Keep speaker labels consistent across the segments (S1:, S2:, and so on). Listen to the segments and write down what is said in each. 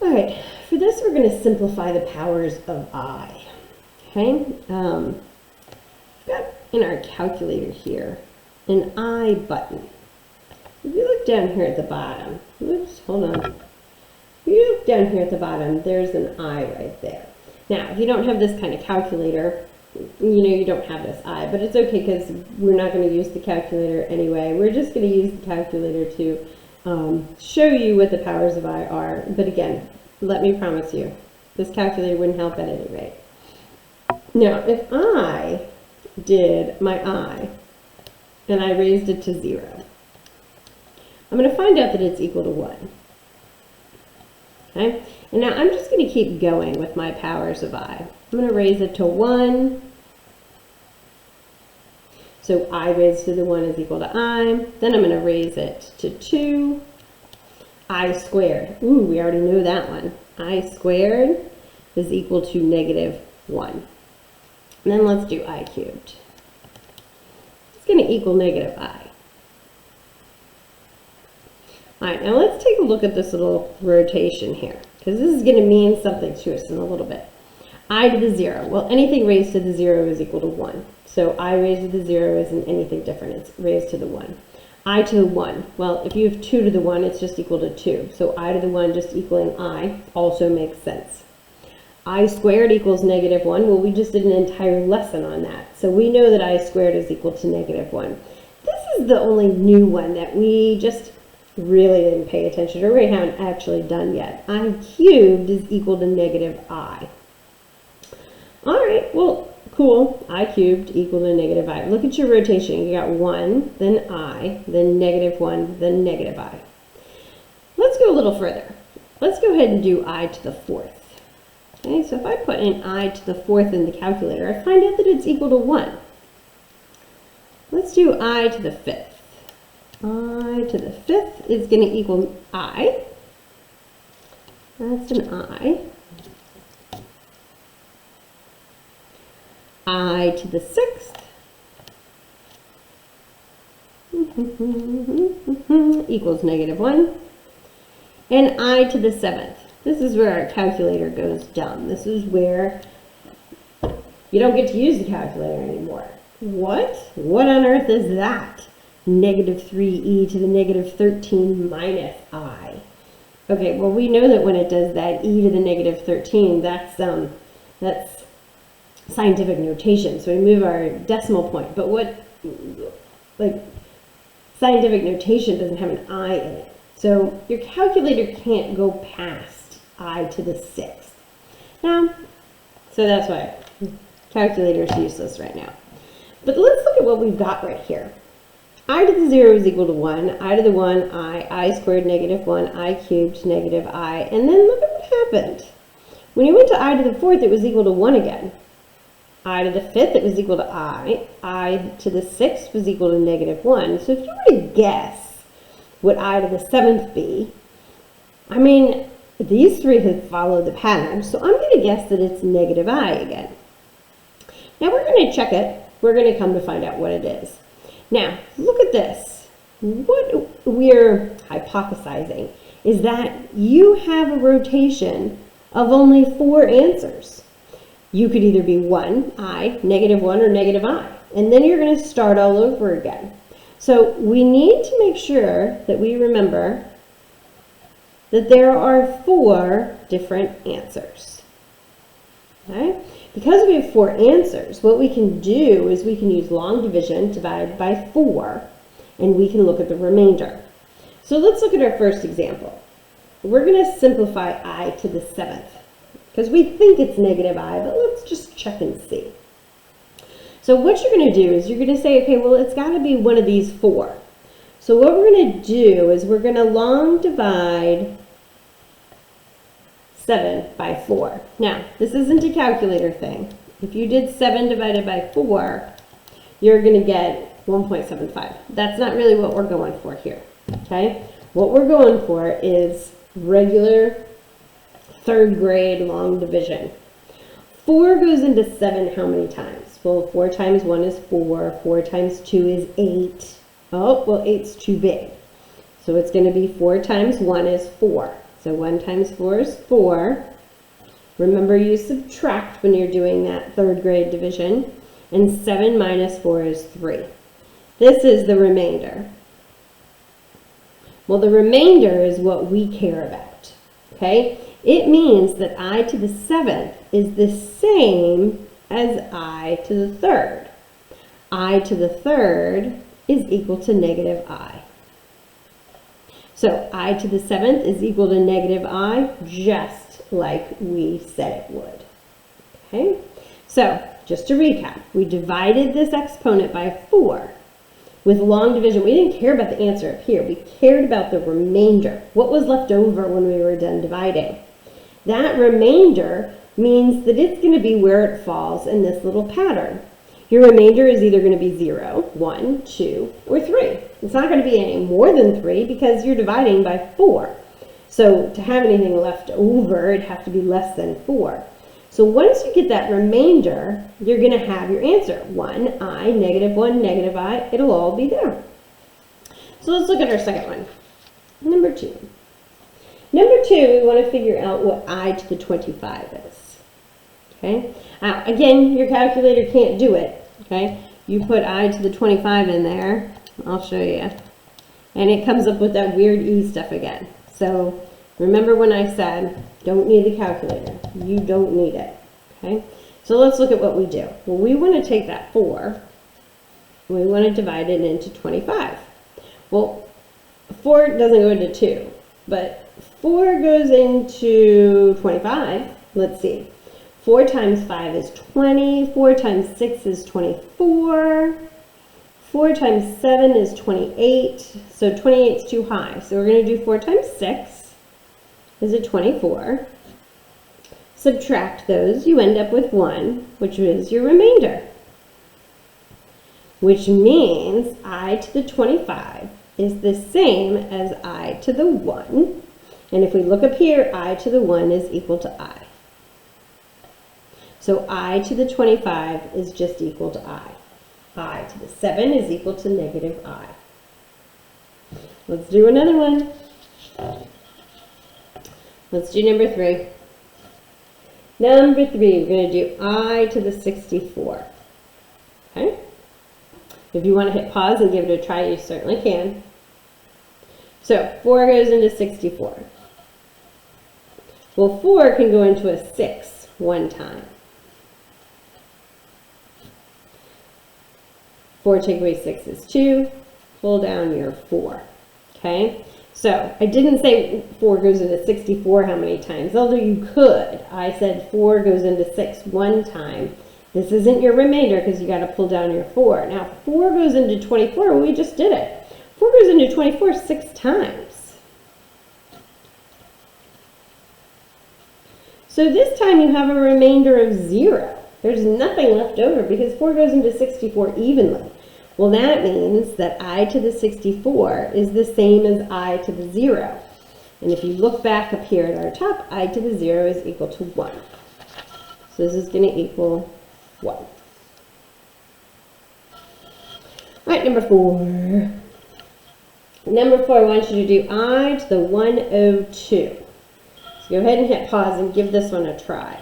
S1: All right, for this we're going to simplify the powers of I. Okay, we've got in our calculator here an I button. If you look down here at the bottom, oops, hold on. If you look down here at the bottom, there's an I right there. Now, if you don't have this kind of calculator, you know you don't have this I, but it's okay because we're not going to use the calculator anyway. We're just going to use the calculator to show you what the powers of I are. But again, let me promise you, this calculator wouldn't help at any rate. Now, if I did my I and I raised it to 0, I'm going to find out that it's equal to 1. Okay? And now I'm just going to keep going with my powers of I. I'm going to raise it to 1. So I raised to the 1 is equal to I. Then I'm going to raise it to 2. I squared. Ooh, we already know that one. I squared is equal to negative 1. And then let's do I cubed. It's going to equal negative I. All right, now let's take a look at this little rotation here, because this is going to mean something to us in a little bit. I to the 0. Well, anything raised to the 0 is equal to 1. So I raised to the 0 isn't anything different. It's raised to the 1. I to the 1. Well, if you have 2 to the 1, it's just equal to 2. So I to the 1 just equaling I also makes sense. I squared equals negative 1. Well, we just did an entire lesson on that. So we know that I squared is equal to negative 1. This is the only new one that we just really didn't pay attention to, or we haven't actually done yet. I cubed is equal to negative I. All right, well, cool. I cubed equal to negative I. Look at your rotation. You got 1, then I, then negative 1, then negative I. Let's go a little further. Let's go ahead and do I to the 4th. Okay, so if I put in I to the 4th in the calculator, I find out that it's equal to 1. Let's do I to the 5th. I to the 5th is going to equal I. That's an I. I to the 6th equals negative 1. And I to the 7th. This is where our calculator goes dumb. This is where you don't get to use the calculator anymore. What? What on earth is that? Negative 3e to the negative 13 minus I. Okay, well, we know that when it does that, e to the negative 13, that's scientific notation. So we move our decimal point. But what, like, scientific notation doesn't have an I in it. So your calculator can't go past I to the 6th. Now, so that's why calculator is useless right now. But let's look at what we've got right here. I to the 0 is equal to 1, I to the 1, I squared negative 1, I cubed negative I, and then look at what happened. When you went to I to the 4th, it was equal to 1 again. I to the 5th, it was equal to I to the 6th was equal to negative 1. So if you were to guess what I to the 7th be, I mean, these three have followed the pattern, so I'm going to guess that it's negative I again. Now we're going to check it. We're going to come to find out what it is. Now, look at this. What we're hypothesizing is that you have a rotation of only 4 answers. You could either be 1, I, negative 1, or negative I. And then you're going to start all over again. So we need to make sure that we remember that there are 4 different answers. Okay? Because we have 4 answers, what we can do is we can use long division, divide by 4, and we can look at the remainder. So let's look at our first example. We're going to simplify I to the 7th, because we think it's negative I, but let's just check and see. So what you're going to do is you're going to say, okay, well, it's got to be one of these 4. So what we're going to do is we're going to long divide 7 by 4. Now, this isn't a calculator thing. If you did 7 divided by 4, you're going to get 1.75. That's not really what we're going for here, okay? What we're going for is regular 3rd grade long division. 4 goes into 7 how many times? Well, 4 times 1 is 4. 4 times 2 is 8. Oh, well, 8's too big. So it's going to be 4 times 1 is 4. So 1 times 4 is 4. Remember, you subtract when you're doing that 3rd grade division. And 7 minus 4 is 3. This is the remainder. Well, the remainder is what we care about, okay? It means that I to the 7th is the same as I to the 3rd. I to the 3rd is equal to negative I. So I to the 7th is equal to negative I, just like we said it would, okay? So, just to recap, we divided this exponent by 4. With long division, we didn't care about the answer up here. We cared about the remainder. What was left over when we were done dividing? That remainder means that it's going to be where it falls in this little pattern. Your remainder is either going to be 0, 1, 2, or 3. It's not going to be any more than 3 because you're dividing by 4. So to have anything left over, it'd have to be less than 4. So once you get that remainder, you're going to have your answer. 1, I, negative 1, negative I, it'll all be there. So let's look at our second one. Number 2. Number 2, we want to figure out what I to the 25 is. Okay? Now, again, your calculator can't do it. Okay? You put I to the 25 in there. I'll show you. And it comes up with that weird E stuff again. So remember when I said, don't need the calculator. You don't need it, okay? So let's look at what we do. Well, we want to take that 4, and we want to divide it into 25. Well, 4 doesn't go into 2, but 4 goes into 25. Let's see. 4 times 5 is 20. 4 times 6 is 24. 4 times 7 is 28. So 28 is too high. So we're going to do 4 times 6. Is it 24? Subtract those, you end up with 1, which is your remainder. Which means I to the 25 is the same as I to the 1. And if we look up here, I to the 1 is equal to I. So I to the 25 is just equal to I. I to the 7 is equal to negative I. Let's do another one. Let's do number 3. Number 3, we're going to do I to the 64. Okay? If you want to hit pause and give it a try, you certainly can. So 4 goes into 64. Well, 4 can go into a 6 one time. 4 take away 6 is 2. Pull down your 4. Okay? So, I didn't say 4 goes into 64 how many times, although you could. I said 4 goes into 6 one time. This isn't your remainder because you got to pull down your 4. Now, 4 goes into 24, well, we just did it. 4 goes into 24 6 times. So this time you have a remainder of 0. There's nothing left over because 4 goes into 64 evenly. Well, that means that I to the 64 is the same as I to the 0. And if you look back up here at our top, I to the 0 is equal to 1. So this is going to equal 1. All right, number 4. Number 4, I want you to do I to the 102. So go ahead and hit pause and give this one a try.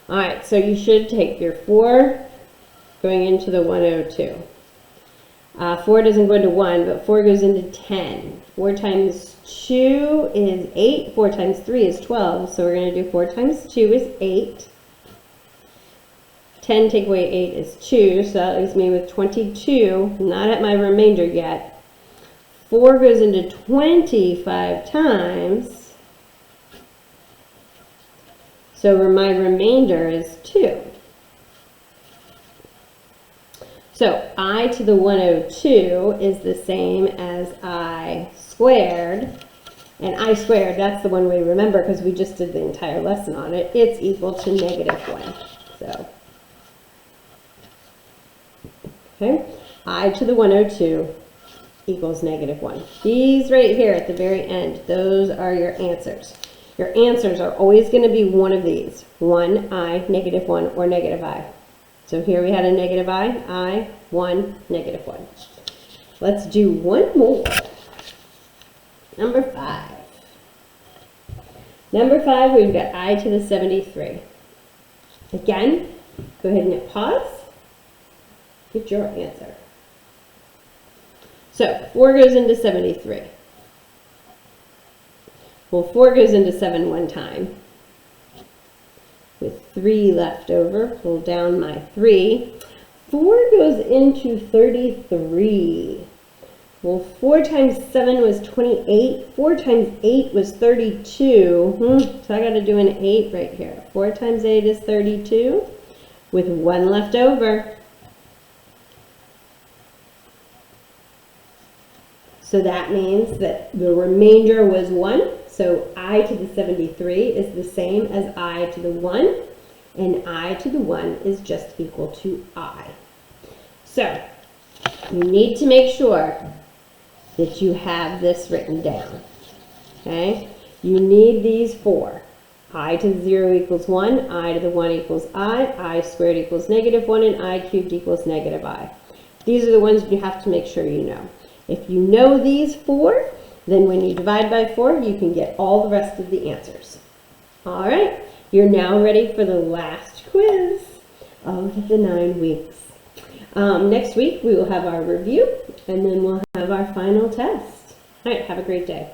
S1: All right, so you should take your 4 going into the 102. 4 doesn't go into 1, but 4 goes into 10. 4 times 2 is 8. 4 times 3 is 12. So we're going to do 4 times 2 is 8. 10 take away 8 is 2. So that leaves me with 22. Not at my remainder yet. 4 goes into 25 times. So my remainder is 2. So I to the 102 is the same as I squared. And I squared, that's the one we remember because we just did the entire lesson on it. It's equal to negative 1. So, okay, I to the 102 equals negative 1. These right here at the very end, those are your answers. Your answers are always going to be one of these. 1, I, negative 1, or negative I. So here we had a negative I, 1, negative 1. Let's do one more. Number 5. Number 5, we've got I to the 73. Again, go ahead and hit pause. Get your answer. So 4 goes into 73. Well, 4 goes into 7 one time. With 3 left over, pull down my 3. 4 goes into 33. Well, 4 times 7 was 28. 4 times 8 was 32. So I got to do an 8 right here. 4 times 8 is 32 with 1 left over. So that means that the remainder was 1. So I to the 73 is the same as I to the 1. And I to the 1 is just equal to I. So you need to make sure that you have this written down. Okay? You need these 4. I to the 0 equals 1. I to the 1 equals I squared equals -1. And I cubed equals -I. These are the ones you have to make sure you know. If you know these 4, then when you divide by 4, you can get all the rest of the answers. All right, you're now ready for the last quiz of the 9 weeks. Next week, we will have our review, and then we'll have our final test. All right, have a great day.